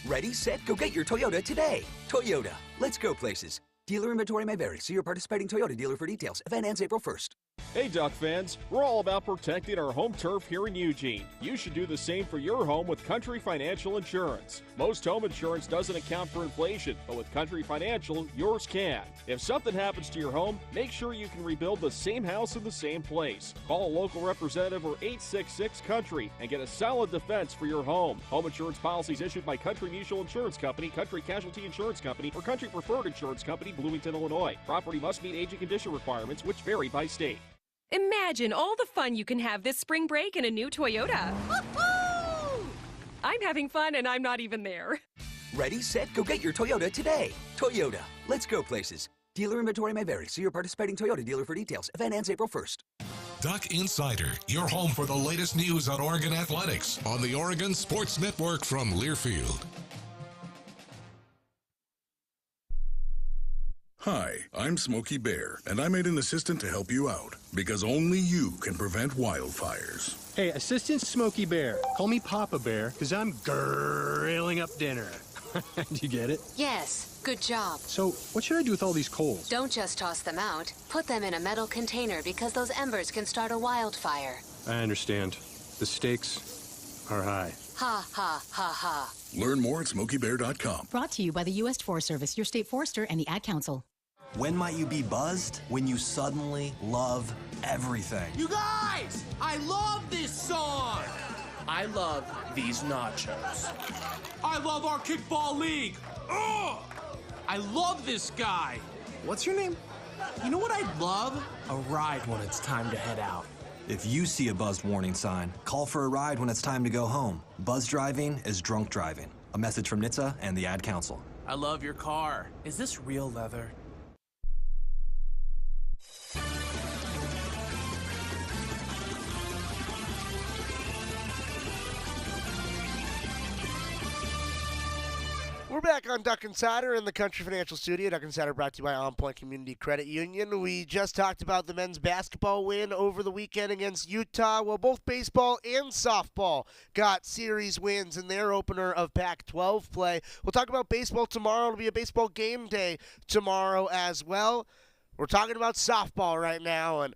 Speaker 23: Ready, set, go get your Toyota today. Toyota, let's go places. Dealer inventory may vary. See your participating Toyota dealer for details. Event ends April 1st.
Speaker 5: Hey Duck fans, we're all about protecting our home turf here in Eugene. You should do the same for your home with Country Financial Insurance. Most home insurance doesn't account for inflation, but with Country Financial, yours can. If something happens to your home, make sure you can rebuild the same house in the same place. Call a local representative or 866-COUNTRY and get a solid defense for your home. Home insurance policies issued by Country Mutual Insurance Company, Country Casualty Insurance Company, or Country Preferred Insurance Company, Bloomington, Illinois. Property must meet age and condition requirements, which vary by state.
Speaker 22: Imagine all the fun you can have this spring break in a new Toyota. Woo-hoo! I'm having fun and I'm not even there.
Speaker 23: Ready, set, go get your Toyota today. Toyota, let's go places. Dealer inventory may vary. See your participating Toyota dealer for details. Event ends April 1st.
Speaker 2: Duck Insider, your home for the latest news on Oregon athletics on the Oregon Sports Network from Learfield.
Speaker 10: Hi, I'm Smokey Bear, and I made an assistant to help you out, because only you can prevent wildfires.
Speaker 12: Hey, Assistant Smokey Bear. Call me Papa Bear, because I'm grilling up dinner. Do you get it?
Speaker 14: Yes, good job.
Speaker 12: So, what should I do with all these coals?
Speaker 14: Don't just toss them out. Put them in a metal container because those embers can start a wildfire.
Speaker 12: I understand. The stakes are high.
Speaker 14: Ha, ha, ha, ha.
Speaker 10: Learn more at SmokeyBear.com.
Speaker 15: Brought to you by the U.S. Forest Service, your state forester, and the Ad Council.
Speaker 16: When might you be buzzed? When you suddenly love everything.
Speaker 20: You guys, I love this song. I love these nachos. I love our kickball league. Ugh! I love this guy. What's your name? You know what I'd love? A ride when it's time to head out.
Speaker 16: If you see a buzzed warning sign, call for a ride when it's time to go home. Buzz driving is drunk driving. A message from NHTSA and the Ad Council.
Speaker 20: I love your car. Is this real leather?
Speaker 8: We're back on Duck Insider in the Country Financial Studio. Duck Insider brought to you by OnPoint Community Credit Union. We just talked about the men's basketball win over the weekend against Utah. Well, both baseball and softball got series wins in their opener of Pac-12 play. We'll talk about baseball tomorrow. It'll be a baseball game day tomorrow as well. We're talking about softball right now. And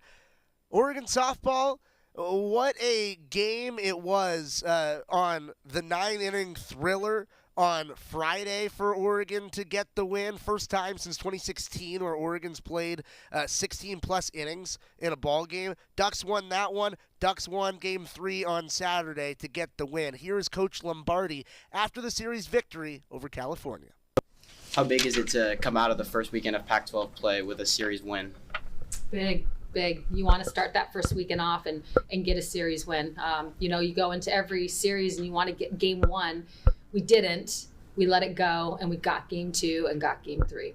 Speaker 8: Oregon softball, what a game it was on the 9-inning thriller on Friday for Oregon to get the win. First time since 2016 where Oregon's played 16-plus innings in a ball game. Ducks won that one. Ducks won Game 3 on Saturday to get the win. Here is Coach Lombardi after the series victory over California.
Speaker 28: How big is it to come out of the first weekend of Pac-12 play with a series win?
Speaker 29: Big. You want to start that first weekend off and get a series win. You go into every series and you want to get Game 1. We didn't. We let it go, and we got Game 2 and got Game 3.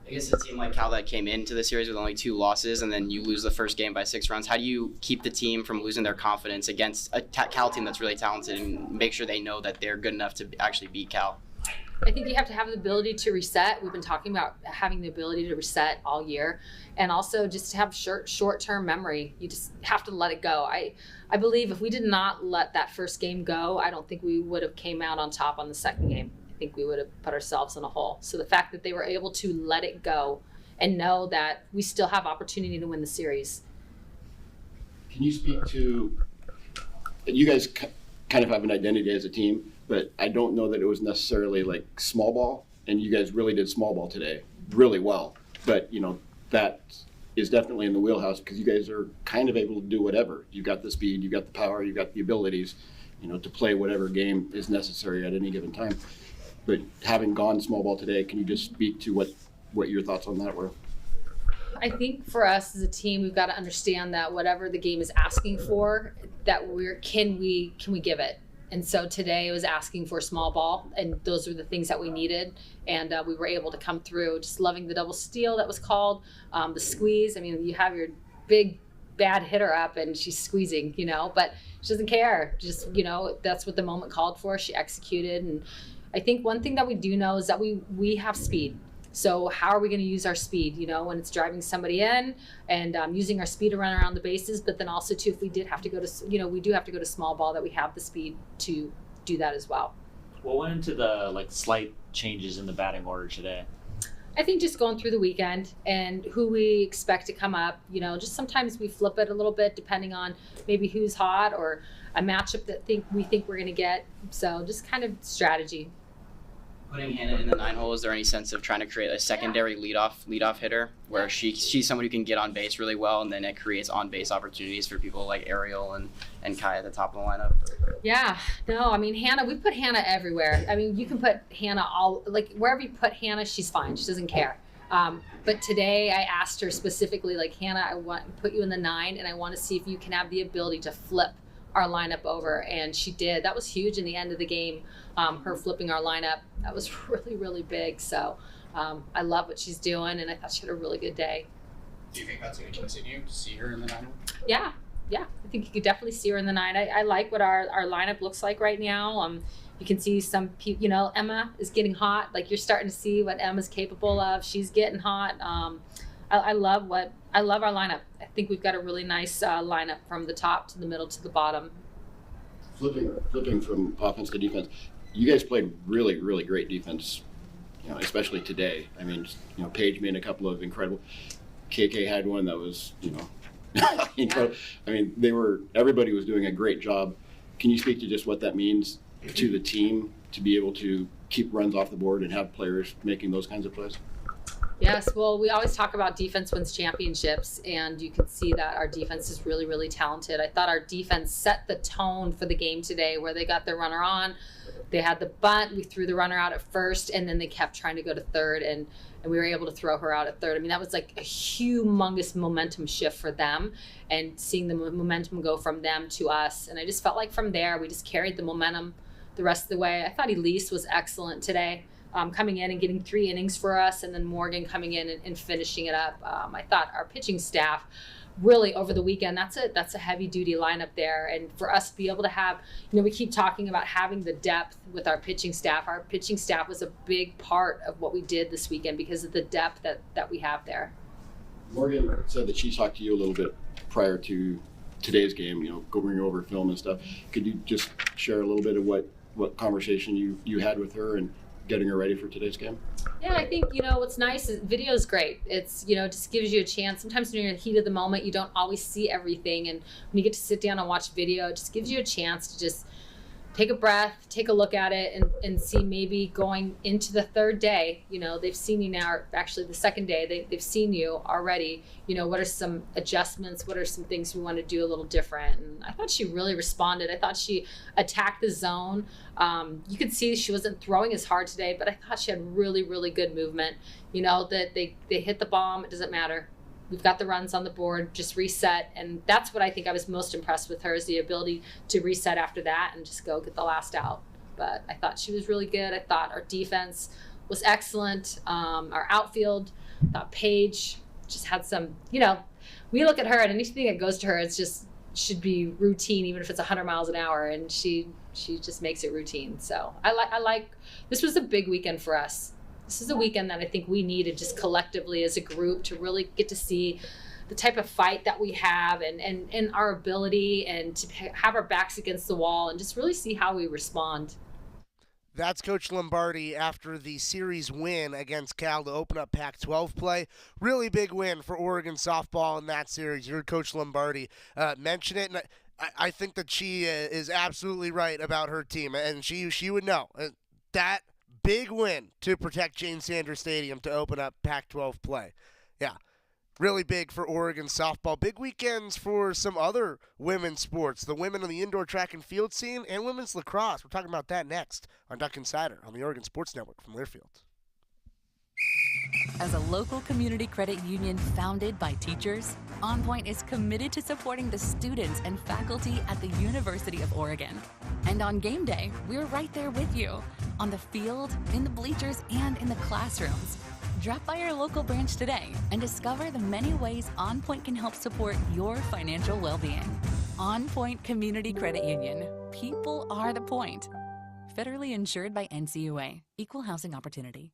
Speaker 28: I guess it seemed like Cal that came into the series with only 2 losses, and then you lose the first game by 6 runs. How do you keep the team from losing their confidence against a Cal team that's really talented and make sure they know that they're good enough to actually beat Cal?
Speaker 29: I think you have to have the ability to reset. We've been talking about having the ability to reset all year, and also just to have short-term memory. You just have to let it go. I believe if we did not let that first game go, I don't think we would have came out on top on the second game. I think we would have put ourselves in a hole. So the fact that they were able to let it go and know that we still have opportunity to win the series.
Speaker 30: Can you speak to, you guys kind of have an identity as a team, but I don't know that it was necessarily like small ball, and you guys really did small ball today really well. But, that is definitely in the wheelhouse because you guys are kind of able to do whatever. You've got the speed, you've got the power, you've got the abilities, to play whatever game is necessary at any given time. But having gone small ball today, can you just speak to what your thoughts on that were?
Speaker 29: I think for us as a team, we've got to understand that whatever the game is asking for, that can we give it. And so today it was asking for small ball, and those were the things that we needed. And we were able to come through. Just loving the double steal that was called, the squeeze. I mean, you have your big bad hitter up, and she's squeezing, but she doesn't care. Just, that's what the moment called for. She executed. And I think one thing that we do know is that we have speed. So how are we going to use our speed, when it's driving somebody in and using our speed to run around the bases, but then also too, if we did have to go to, we do have to go to small ball, that we have the speed to do that as well.
Speaker 31: What went into the slight changes in the batting order today?
Speaker 29: I think just going through the weekend and who we expect to come up, just sometimes we flip it a little bit depending on maybe who's hot or a matchup that we think we're going to get. So just kind of strategy.
Speaker 28: Putting Hannah in the 9-hole, is there any sense of trying to create a secondary leadoff hitter where she's someone who can get on base really well, and then it creates on base opportunities for people like Ariel and Kai at the top of the lineup?
Speaker 29: Yeah, no, Hannah, we put Hannah everywhere. you can put Hannah wherever you put Hannah, she's fine. She doesn't care. But today I asked her specifically, Hannah, I want to put you in the 9, and I want to see if you can have the ability to flip our lineup over, and she did. That was huge in the end of the game, her flipping our lineup. That was really, really big. So I love what she's doing, and I thought she had a really good day.
Speaker 1: Do you think that's going to continue to see her in the 9?
Speaker 29: Yeah, I think you could definitely see her in the 9. I like what our lineup looks like right now. You can see some people, Emma is getting hot. You're starting to see what Emma's capable of. She's getting hot. I love our lineup. I think we've got a really nice lineup from the top to the middle to the bottom.
Speaker 30: Flipping from offense to defense, you guys played really, really great defense, especially today. Paige made a couple of incredible. KK had one that was, incredible. Everybody was doing a great job. Can you speak to just what that means to the team to be able to keep runs off the board and have players making those kinds of plays?
Speaker 29: Yes, well, we always talk about defense wins championships, and you can see that our defense is really, really talented. I thought our defense set the tone for the game today, where they got their runner on, they had the bunt, we threw the runner out at first, and then they kept trying to go to third, and we were able to throw her out at third. That was like a humongous momentum shift for them, and seeing the momentum go from them to us. And I just felt like from there, we just carried the momentum the rest of the way. I thought Elise was excellent today. Coming in and getting 3 innings for us, and then Morgan coming in and finishing it up. I thought our pitching staff really over the weekend, that's a heavy duty lineup there. And for us to be able to have, we keep talking about having the depth with our pitching staff. Our pitching staff was a big part of what we did this weekend because of the depth that we have there. Morgan
Speaker 30: said that she talked to you a little bit prior to today's game, going over film and stuff. Could you just share a little bit of what conversation you had with her and getting her ready for today's game?
Speaker 29: Yeah, I think, what's nice is video is great. It's, just gives you a chance. Sometimes when you're in the heat of the moment, you don't always see everything. And when you get to sit down and watch video, it just gives you a chance to just take a breath, take a look at it, and see maybe going into the third day, they've seen you now, actually the second day, they've seen you already, what are some adjustments, what are some things we want to do a little different. And I thought she really responded. I thought she attacked the zone. You could see she wasn't throwing as hard today, but I thought she had really, really good movement. That they hit the bomb, it doesn't matter. We've got the runs on the board, just reset. And that's what I think I was most impressed with her, is the ability to reset after that and just go get the last out. But I thought she was really good. I thought our defense was excellent. Our outfield, I thought Paige just had some, we look at her and anything that goes to her, it's just should be routine, even if it's 100 miles an hour. And she just makes it routine. So I like, this was a big weekend for us. This is a weekend that I think we needed just collectively as a group to really get to see the type of fight that we have and our ability, and to have our backs against the wall and just really see how we respond.
Speaker 8: That's Coach Lombardi after the series win against Cal to open up Pac-12 play. Really big win for Oregon softball in that series. You heard Coach Lombardi mention it, and I think that she is absolutely right about her team, and she would know that. Big win to protect Jane Sanders Stadium to open up Pac-12 play. Yeah, really big for Oregon softball. Big weekends for some other women's sports. The women on the indoor track and field scene and women's lacrosse. We're talking about that next on Duck Insider on the Oregon Sports Network from Learfield.
Speaker 3: As a local community credit union founded by teachers, OnPoint is committed to supporting the students and faculty at the University of Oregon. And on game day, we're right there with you, on the field, in the bleachers, and in the classrooms. Drop by our local branch today and discover the many ways OnPoint can help support your financial well-being. OnPoint Community Credit Union. People are the point. Federally insured by NCUA. Equal housing opportunity.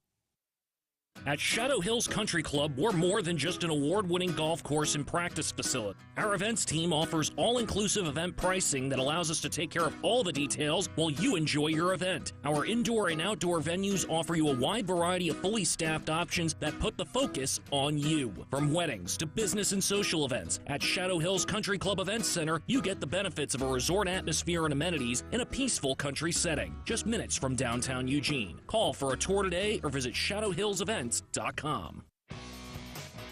Speaker 4: At Shadow Hills Country Club, we're more than just an award-winning golf course and practice facility. Our events team offers all-inclusive event pricing that allows us to take care of all the details while you enjoy your event. Our indoor and outdoor venues offer you a wide variety of fully staffed options that put the focus on you. From weddings to business and social events, at Shadow Hills Country Club Events Center, you get the benefits of a resort atmosphere and amenities in a peaceful country setting, just minutes from downtown Eugene. Call for a tour today or visit shadowhillsevents.com.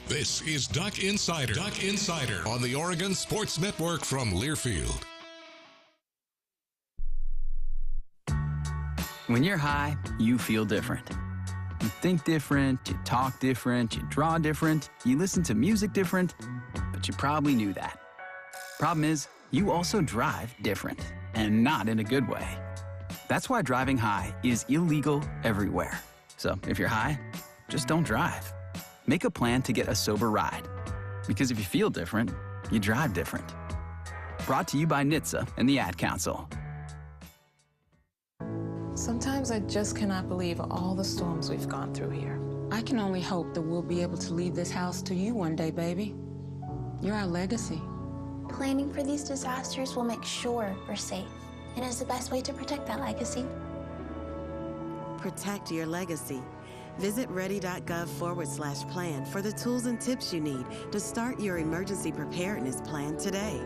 Speaker 2: This is Duck Insider. Duck Insider on the Oregon Sports Network from Learfield.
Speaker 6: When you're high, you feel different. You think different, you talk different, you draw different, you listen to music different, but you probably knew that. Problem is, you also drive different, and not in a good way. That's why driving high is illegal everywhere. So if you're high, just don't drive. Make a plan to get a sober ride. Because if you feel different, you drive different. Brought to you by NHTSA and the Ad Council.
Speaker 11: Sometimes I just cannot believe all the storms we've gone through here.
Speaker 13: I can only hope that we'll be able to leave this house to you one day, baby. You're our legacy.
Speaker 17: Planning for these disasters will make sure we're safe, and is the best way to protect that legacy.
Speaker 18: Protect your legacy. Visit ready.gov/plan for the tools and tips you need to start your emergency preparedness plan today.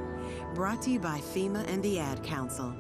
Speaker 18: Brought to you by FEMA and the Ad Council.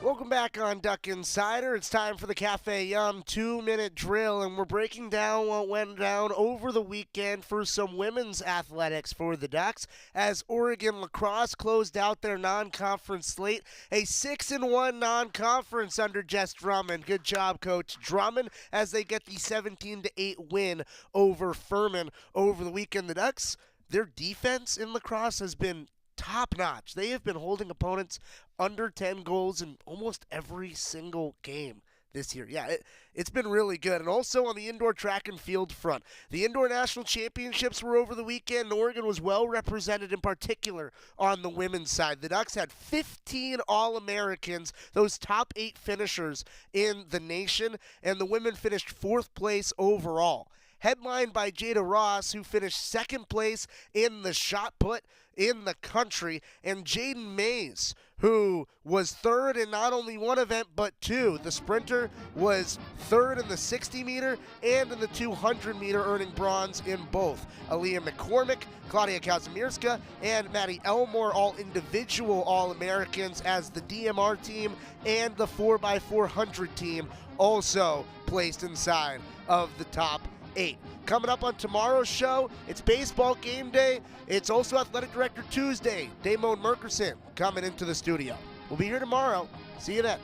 Speaker 8: Welcome back on Duck Insider. It's time for the Cafe Yum 2-minute drill, and we're breaking down what went down over the weekend for some women's athletics for the Ducks as Oregon lacrosse closed out their non-conference slate, a 6-1 non-conference under Jess Drummond. Good job, Coach Drummond, as they get the 17-8 win over Furman over the weekend. The Ducks, their defense in lacrosse has been top-notch. They have been holding opponents under 10 goals in almost every single game this year. Yeah, it's been really good. And also on the indoor track and field front, the indoor national championships were over the weekend, and Oregon was well represented in particular on the women's side. The Ducks had 15 All-Americans, those top 8 finishers in the nation, and the women finished 4th place overall. Headlined by Jada Ross, who finished 2nd place in the shot put in the country, and Jaden Mays, who was 3rd in not only one event but 2. The sprinter was 3rd in the 60-meter and in the 200-meter, earning bronze in both. Aaliyah McCormick, Claudia Kazimirska, and Maddie Elmore, all individual All-Americans, as the DMR team and the 4x400 team also placed inside of the top 8. Coming up on tomorrow's show, it's baseball game day. It's also Athletic Director Tuesday. Damone Merkerson coming into the studio. We'll be here tomorrow. See you then.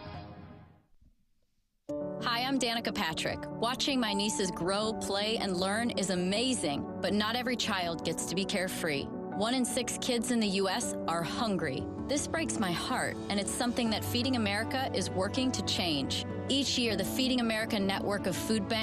Speaker 21: Hi, I'm Danica Patrick. Watching my nieces grow, play, and learn is amazing, but not every child gets to be carefree. 1 in 6 kids in the U.S. are hungry. This breaks my heart, and it's something that Feeding America is working to change. Each year, the Feeding America network of food banks